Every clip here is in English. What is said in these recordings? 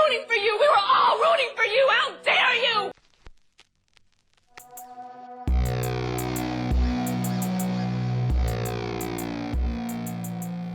rooting for you! We were all rooting for you! How dare you!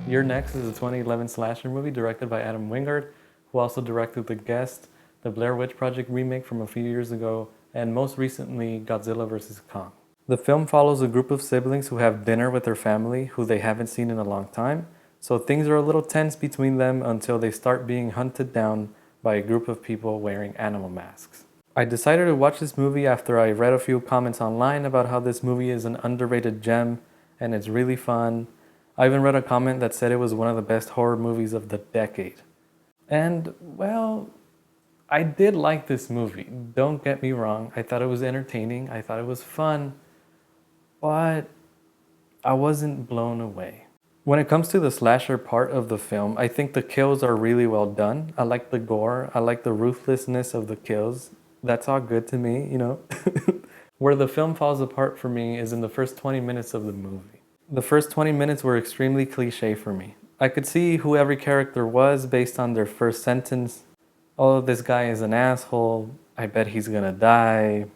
You're Next is a 2011 slasher movie directed by Adam Wingard, who also directed The Guest, the Blair Witch Project remake from a few years ago, and most recently Godzilla vs. Kong. The film follows a group of siblings who have dinner with their family who they haven't seen in a long time, so things are a little tense between them until they start being hunted down by a group of people wearing animal masks. I decided to watch this movie after I read a few comments online about how this movie is an underrated gem and it's really fun. I even read a comment that said it was one of the best horror movies of the decade. And, well, I did like this movie. Don't get me wrong. I thought it was entertaining. I thought it was fun. But I wasn't blown away. When it comes to the slasher part of the film, I think the kills are really well done. I like the gore. I like the ruthlessness of the kills. That's all good to me, you know? Where the film falls apart for me is in the first 20 minutes of the movie. The first 20 minutes were extremely cliche for me. I could see who every character was based on their first sentence. Oh, this guy is an asshole. I bet he's gonna die.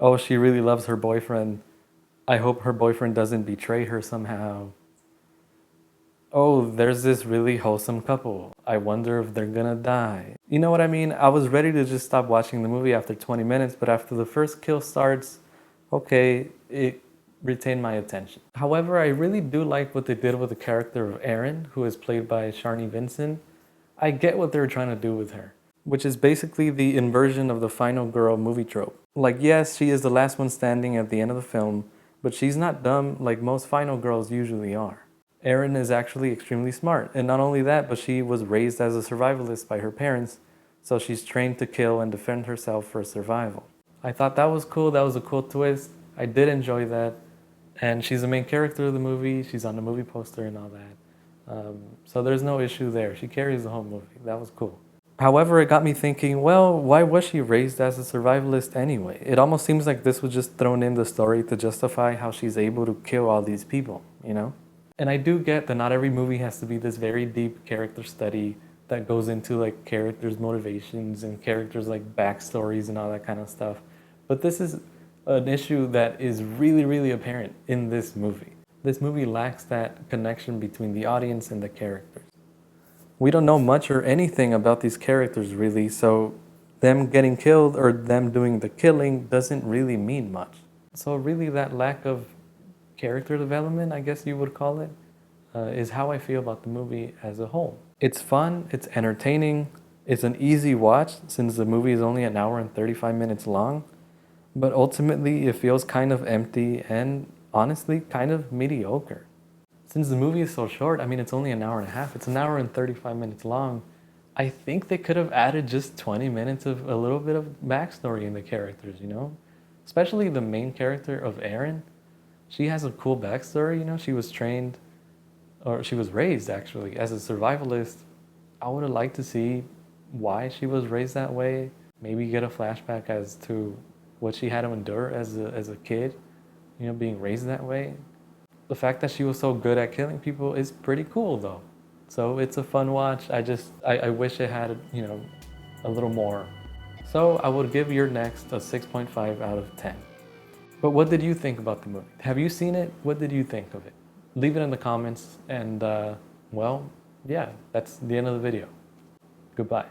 Oh, she really loves her boyfriend. I hope her boyfriend doesn't betray her somehow. Oh, there's this really wholesome couple. I wonder if they're gonna die. You know what I mean? I was ready to just stop watching the movie after 20 minutes, but after the first kill starts, okay, it retained my attention. However, I really do like what they did with the character of Erin, who is played by Sharni Vinson. I get what they're trying to do with her, which is basically the inversion of the final girl movie trope. Like, yes, she is the last one standing at the end of the film, but she's not dumb like most final girls usually are. Erin is actually extremely smart, and not only that, but she was raised as a survivalist by her parents, so she's trained to kill and defend herself for survival. I thought that was cool. That was a cool twist. I did enjoy that. And she's the main character of the movie. She's on the movie poster and all that. So there's no issue there. She carries the whole movie. That was cool. However, it got me thinking, well, why was she raised as a survivalist anyway? It almost seems like this was just thrown in the story to justify how she's able to kill all these people, you know? And I do get that not every movie has to be this very deep character study that goes into like characters' motivations and characters' like backstories and all that kind of stuff. But this is an issue that is really, really apparent in this movie. This movie lacks that connection between the audience and the characters. We don't know much or anything about these characters really, so them getting killed or them doing the killing doesn't really mean much. So really that lack of character development, I guess you would call it, is how I feel about the movie as a whole. It's fun, it's entertaining, it's an easy watch since the movie is only an hour and 35 minutes long. But ultimately, it feels kind of empty and honestly kind of mediocre. Since the movie is so short, I mean, it's only an hour and a half. It's an hour and 35 minutes long. I think they could have added just 20 minutes of a little bit of backstory in the characters, you know? Especially the main character of Erin. She has a cool backstory, you know? She was trained, or she was raised actually, as a survivalist. I would have liked to see why she was raised that way. Maybe get a flashback as to what she had to endure as a kid, you know, being raised that way. The fact that she was so good at killing people is pretty cool though. So it's a fun watch. I wish it had, you know, a little more. So I would give You're Next a 6.5 out of 10. But what did you think about the movie? Have you seen it? What did you think of it? Leave it in the comments and well, yeah, that's the end of the video. Goodbye.